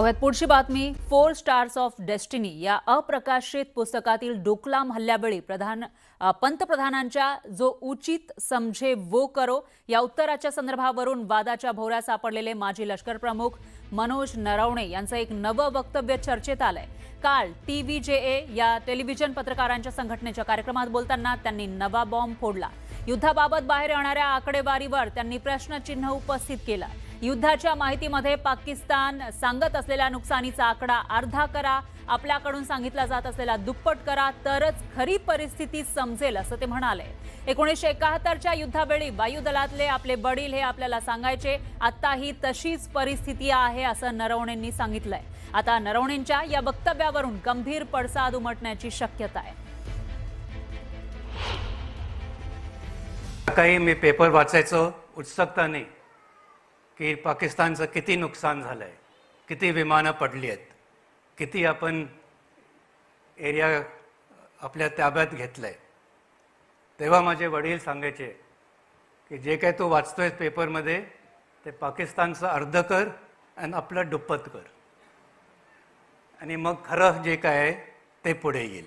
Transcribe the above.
बघत पुढची बातमी. 4 स्टार्स ऑफ डेस्टिनी या अप्रकाशित पुस्तकातील डोकलाम हल्ल्यावेळी पंतप्रधानांच्या जो उचित समझे वो करो या उत्तराच्या संदर्भावरून वादाच्या भोवऱ्यात सापडलेले माजी लष्कर प्रमुख मनोज नरवणे यांचं एक नवं वक्तव्य चर्चेत आलंय. काल TVJA या टेलिव्हिजन पत्रकारांच्या संघटनेच्या कार्यक्रमात बोलताना त्यांनी नवा बॉम्ब फोडला. युद्धाबाबत बाहेर येणाऱ्या आकडेवारीवर त्यांनी प्रश्नचिन्ह उपस्थित केलं. युद्धाच्या माहितीमध्ये पाकिस्तान सांगत असलेल्या नुकसानीचा आकडा अर्धा करा, आपल्याकडून सांगितला जात असलेला दुप्पट करा, तरच खरी परिस्थिती समजेल असं ते म्हणाले. 1971च्या युद्धावेळी वायुदलातले आपले वडील हे आपल्याला सांगायचे, आताही तशीच परिस्थिती आहे असं नरवणेंनी सांगितलंय. आता नरवणेंच्या या वक्तव्यावरून गंभीर पडसाद उमटण्याची शक्यता आहे. काही मी पेपर वाचायचं उत्सुकताने की पाकिस्तानचं किती नुकसान झालंय, किती विमानं पडली आहेत, किती आपण एरिया आपल्या ताब्यात घेतलंय. तेव्हा माझे वडील सांगायचे की जे काय तू वाचतोय पेपरमध्ये ते पाकिस्तानचं अर्ध कर आणि आपलं दुप्पट कर, आणि मग खरं जे काय आहे ते पुढे येईल.